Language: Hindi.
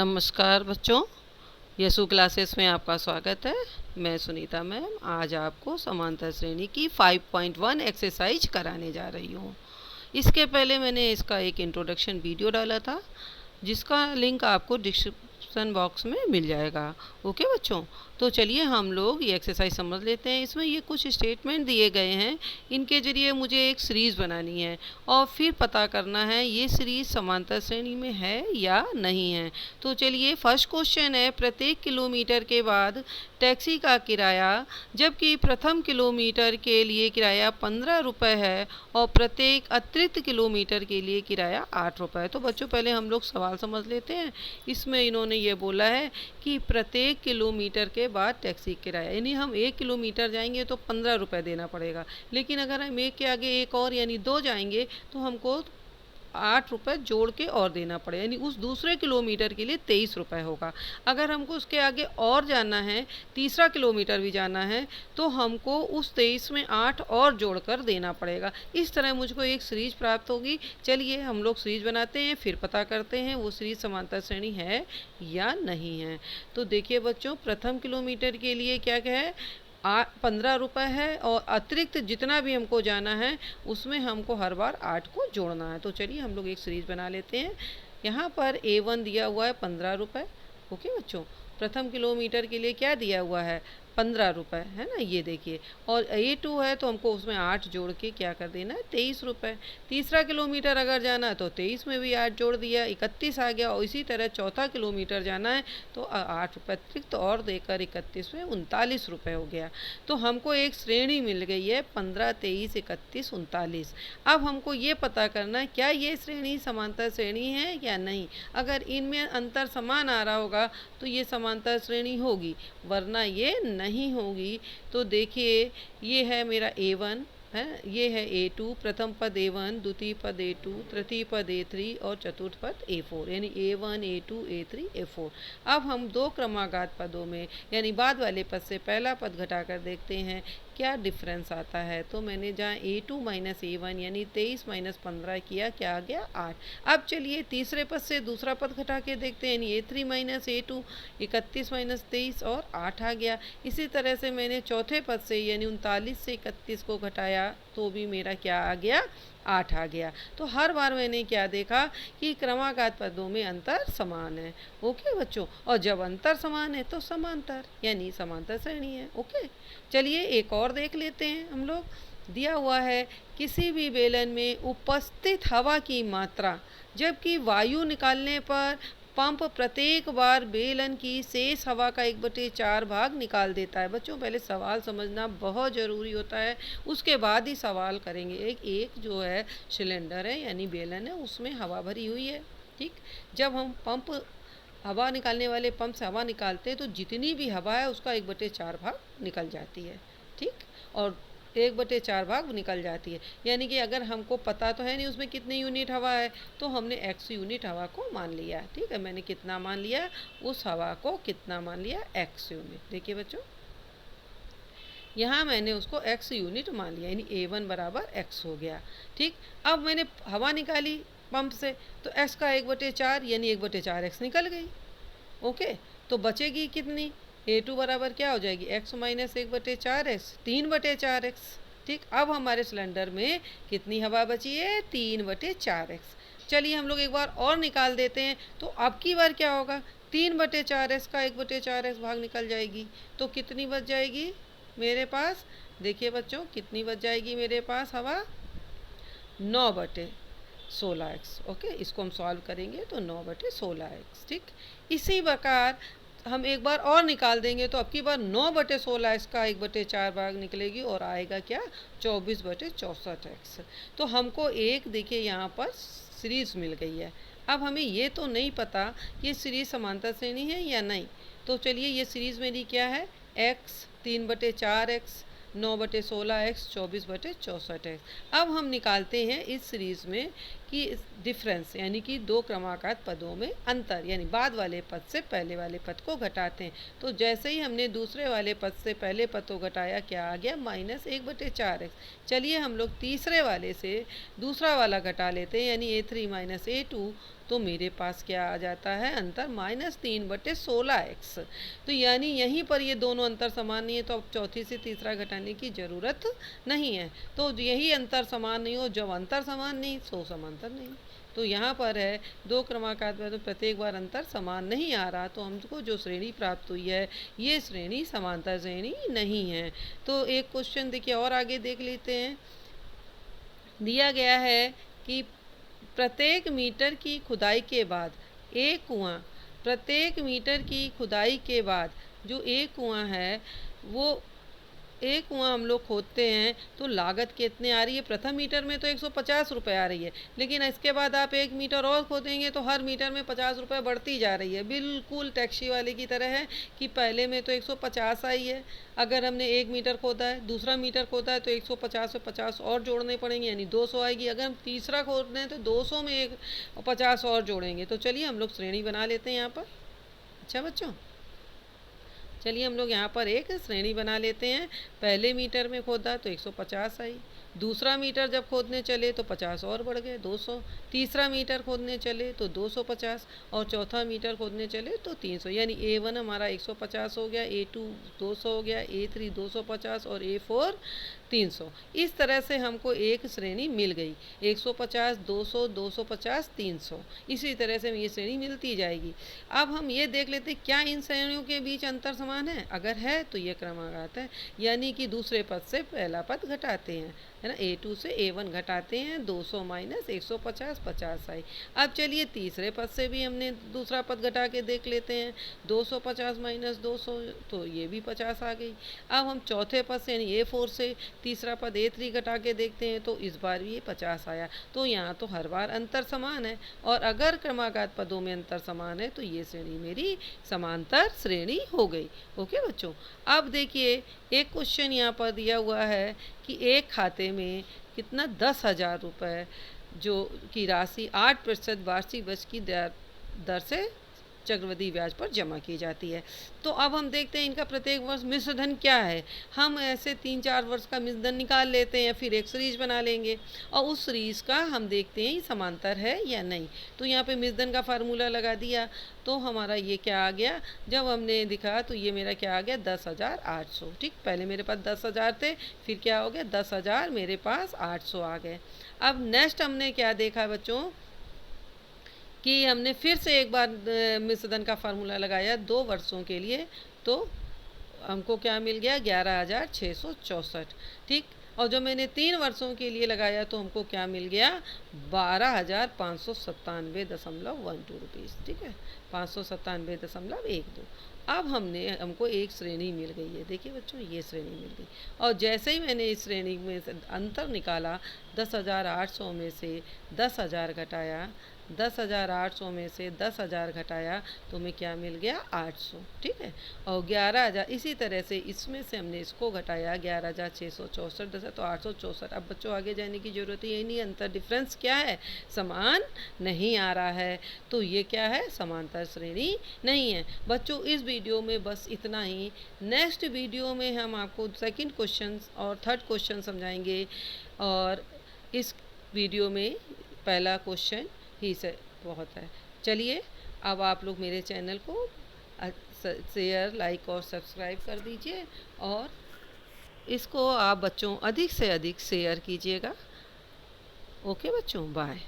नमस्कार बच्चों, यसु क्लासेस में आपका स्वागत है। मैं सुनीता मैम आज आपको समांतर श्रेणी की 5.1 एक्सरसाइज कराने जा रही हूँ। इसके पहले मैंने इसका एक इंट्रोडक्शन वीडियो डाला था जिसका लिंक आपको डिस्क्रिप्शन बॉक्स में मिल जाएगा। ओके बच्चों, तो चलिए हम लोग ये एक्सरसाइज समझ लेते हैं। इसमें ये कुछ स्टेटमेंट दिए गए हैं, इनके जरिए मुझे एक सीरीज़ बनानी है और फिर पता करना है ये सीरीज़ समांतर श्रेणी में है या नहीं है। तो चलिए फर्स्ट क्वेश्चन है, प्रत्येक किलोमीटर के बाद टैक्सी का किराया जबकि प्रथम किलोमीटर के लिए किराया 15 रुपये है और प्रत्येक अतिरिक्त किलोमीटर के लिए किराया 8 रुपये है। तो बच्चों पहले हम लोग सवाल समझ लेते हैं। इसमें इन्होंने ये बोला है कि प्रत्येक किलोमीटर के बाद टैक्सी किराया, यानी हम 1 किलोमीटर जाएंगे तो 15 रुपये देना पड़ेगा, लेकिन अगर हम एक के आगे एक और यानी 2 जाएंगे तो हमको 8 रुपये जोड़ के और देना पड़ेगा, यानी उस दूसरे किलोमीटर के लिए 23 रुपये होगा। अगर हमको उसके आगे और जाना है, तीसरा किलोमीटर भी जाना है, तो हमको उस 23 में 8 और जोड़कर देना पड़ेगा। इस तरह मुझको एक सीरीज प्राप्त होगी। चलिए हम लोग सीरीज बनाते हैं, फिर पता करते हैं वो सीरीज समांतर श्रेणी है या नहीं है। तो देखिए बच्चों, प्रथम किलोमीटर के लिए क्या है, 15 रुपये है और अतिरिक्त जितना भी हमको जाना है उसमें हमको हर बार 8 को जोड़ना है। तो चलिए हम लोग एक सीरीज बना लेते हैं। यहाँ पर A1 दिया हुआ है 15 रुपये। ओके बच्चों, प्रथम किलोमीटर के लिए क्या दिया हुआ है, 15 रुपये है ना, ये देखिए। और A2 है तो हमको उसमें 8 जोड़ के क्या कर देना है, 23 रुपये। तीसरा किलोमीटर अगर जाना है तो 23 में भी 8 जोड़ दिया, 31 आ गया। और इसी तरह चौथा किलोमीटर जाना है तो 8 रुपये अतिरिक्त और देकर 31 में 39 रुपये हो गया। तो हमको एक श्रेणी मिल गई है 15, 23, 31, 39। अब हमको ये पता करना है क्या ये श्रेणी समांतर श्रेणी है या नहीं। अगर इनमें अंतर समान आ रहा होगा तो ये समांतर श्रेणी होगी, वरना ये नहीं होगी। तो देखिए ये है मेरा A1 है, ये है A2, प्रथम पद A1, द्वितीय पद A2, तृतीय पद A3 और चतुर्थ पद A4, यानी A1, A2, A3, A4। अब हम दो क्रमागत पदों में यानी बाद वाले पद से पहला पद घटाकर देखते हैं क्या डिफरेंस आता है। तो मैंने जहाँ A2 माइनस A1 यानी 23 माइनस 15 किया, क्या आ गया, 8। अब चलिए तीसरे पद से दूसरा पद घटा के देखते हैं, यानी A3 माइनस A2, 31 माइनस 23 और 8 आ गया। इसी तरह से मैंने चौथे पद से यानी 39 से 31 को घटाया तो भी मेरा क्या आ गया, 8 आ गया। तो हर बार मैंने क्या देखा कि क्रमागत पदों में अंतर समान है। ओके बच्चों, और जब अंतर समान है तो समांतर यानी समांतर श्रेणी है। ओके, चलिए एक और देख लेते हैं हम लोग। दिया हुआ है किसी भी बेलन में उपस्थित हवा की मात्रा जबकि वायु निकालने पर पंप प्रत्येक बार बेलन की शेष हवा का 1/4 भाग निकाल देता है। बच्चों पहले सवाल समझना बहुत ज़रूरी होता है, उसके बाद ही सवाल करेंगे। एक जो है सिलेंडर है यानी बेलन है, उसमें हवा भरी हुई है। ठीक, जब हम पंप हवा निकालने वाले पंप से हवा निकालते हैं तो जितनी भी हवा है उसका 1/4 भाग निकल जाती है। ठीक, और 1/4 भाग निकल जाती है, यानी कि अगर हमको पता तो है नहीं उसमें कितनी यूनिट हवा है, तो हमने x यूनिट हवा को मान लिया। ठीक है, मैंने कितना मान लिया, उस हवा को कितना मान लिया, x यूनिट। देखिए बच्चों, यहाँ मैंने उसको x यूनिट मान लिया, यानी A1 बराबर x हो गया। ठीक, अब मैंने हवा निकाली पंप से तो x का 1/4 यानी 1/4x निकल गई। ओके, तो बचेगी कितनी, A2 बराबर क्या हो जाएगी, x माइनस 1/4x, 3/4x। ठीक, अब हमारे सिलेंडर में कितनी हवा बची है, 3/4x। चलिए हम लोग एक बार और निकाल देते हैं। तो अब की बार क्या होगा, 3/4x का 1/4x भाग निकल जाएगी, तो कितनी बच जाएगी मेरे पास, देखिए बच्चों कितनी बच जाएगी मेरे पास हवा, 9/16x। ओके, इसको हम सॉल्व करेंगे तो 9/16x। ठीक, इसी प्रकार हम एक बार और निकाल देंगे तो अब की बार 9/16x का 1/4 भाग निकलेगी और आएगा क्या, 24/64x। तो हमको एक देखिए यहाँ पर सीरीज मिल गई है। अब हमें ये तो नहीं पता ये सीरीज समांतर श्रेणी है या नहीं। तो चलिए ये सीरीज मेरी क्या है, x 3/4x, 9/16x, 24/64x। अब हम निकालते हैं इस सीरीज़ में कि डिफरेंस यानी कि दो क्रमागत पदों में अंतर, यानी बाद वाले पद से पहले वाले पद को घटाते हैं। तो जैसे ही हमने दूसरे वाले पद से पहले पद को घटाया, क्या आ गया? -1/4x। चलिए हम लोग तीसरे वाले से दूसरा वाला घटा लेते हैं, यानी A3 - A2, तो मेरे पास क्या आ जाता है? अंतर -3/16x। तो यानी यहीं पर ये दोनों अंतर समान नहीं है, तो अब चौथी से तीसरा घटाने की ज़रूरत नहीं है। तो यही अंतर समान नहीं हो, जब अंतर समान नहीं सो समांतर नहीं। तो यहाँ पर है दो क्रमांकात में तो प्रत्येक बार अंतर समान नहीं आ रहा, तो हमको जो श्रेणी प्राप्त हुई है ये श्रेणी समांतर श्रेणी नहीं है। तो एक क्वेश्चन देखिए और आगे देख लेते हैं। दिया गया है कि प्रत्येक मीटर की खुदाई के बाद एक कुआं, प्रत्येक मीटर की खुदाई के बाद जो एक कुआं है वो एक कुआं हम लोग खोदते हैं तो लागत कितनी आ रही है? प्रथम मीटर में तो 150 रुपये आ रही है, लेकिन इसके बाद आप 1 मीटर और खोदेंगे तो हर मीटर में 50 रुपये बढ़ती जा रही है। बिल्कुल टैक्सी वाले की तरह है कि पहले में तो 150 आई है, अगर हमने 1 मीटर खोदा है, दूसरा मीटर खोदा है तो 150 में 50 और जोड़ने पड़ेंगे, यानी 200 आएगी। अगर हम तीसरा खोद रहे हैं तो 200 में 50 और जोड़ेंगे। तो चलिए हम लोग श्रेणी बना लेते हैं यहाँ पर। अच्छा बच्चों, चलिए हम लोग यहाँ पर एक श्रेणी बना लेते हैं। पहले मीटर में खोदा तो 150 आई, दूसरा मीटर जब खोदने चले तो 50 और बढ़ गए 200, तीसरा मीटर खोदने चले तो 250 और चौथा मीटर खोदने चले तो 300, यानी A1 हमारा 150 हो गया, A2 200 हो गया, A3 250 और A4 300। इस तरह से हमको एक श्रेणी मिल गई, 150, 200, 250, 300। इसी तरह से ये श्रेणी मिलती जाएगी। अब हम ये देख लेते हैं क्या इन श्रेणियों के बीच अंतर समान है। अगर है तो ये क्रमागत है, यानी कि दूसरे पद से पहला पद घटाते हैं, है ना। A2 से A1 घटाते हैं, 200 - 150 50 आई। अब चलिए तीसरे पद से भी हमने दूसरा पद घटा के देख लेते हैं, 250 - 200 तो ये भी 50 आ गई। अब हम चौथे पद से यानी A4 से तीसरा पद A3 घटा के देखते हैं तो इस बार भी ये 50 आया। तो यहाँ तो हर बार अंतर समान है, और अगर क्रमागत पदों में अंतर समान है तो ये श्रेणी मेरी समांतर श्रेणी हो गई। ओके बच्चों, अब देखिए एक क्वेश्चन यहाँ पर दिया हुआ है कि एक खाते में कितना 10,000 रुपये जो की राशि 8% वार्षिक ब्याज की दर से चक्रवृद्धि ब्याज पर जमा की जाती है। तो अब हम देखते हैं इनका प्रत्येक वर्ष मिश्र धन क्या है। हम ऐसे 3-4 वर्ष का मिश्र धन निकाल लेते हैं, फिर एक सीरीज बना लेंगे और उस सीरीज का हम देखते हैं समांतर है या नहीं। तो यहाँ पे मिश्र धन का फार्मूला लगा दिया तो हमारा ये क्या आ गया, जब हमने दिखा तो ये मेरा क्या आ गया 10,800। ठीक, पहले मेरे पास 10,000 थे, फिर क्या हो गया 10,000 मेरे पास 800 आ गए। अब नेक्स्ट हमने क्या देखा बच्चों कि हमने फिर से एक बार मिश्र धन का फार्मूला लगाया 2 वर्षों के लिए, तो हमको क्या मिल गया 11,664। ठीक, और जो मैंने 3 वर्षों के लिए लगाया तो हमको क्या मिल गया 12,597.12 रुपीज़। ठीक है, 597.12। अब हमको एक श्रेणी मिल गई है। देखिए बच्चों ये श्रेणी मिल गई, और जैसे ही मैंने इस श्रेणी में से अंतर निकाला, 10,800 में से 10,000 घटाया, 10,800 में से 10,000 घटाया तो हमें क्या मिल गया 800। ठीक है, और 11,000 इसी तरह से इसमें से हमने इसको घटाया 11,664 10 तो 864। अब बच्चों आगे जाने की ज़रूरत ही नहीं, अंतर डिफरेंस क्या है, समान नहीं आ रहा है, तो ये क्या है समांतर श्रेणी नहीं है। बच्चों इस वीडियो में बस इतना ही। नेक्स्ट वीडियो में हम आपको सेकंड क्वेश्चन और थर्ड क्वेश्चन समझाएंगे, और इस वीडियो में पहला क्वेश्चन ही से बहुत है। चलिए अब आप लोग मेरे चैनल को शेयर, लाइक और सब्सक्राइब कर दीजिए, और इसको आप बच्चों अधिक से अधिक शेयर कीजिएगा। ओके बच्चों, बाय।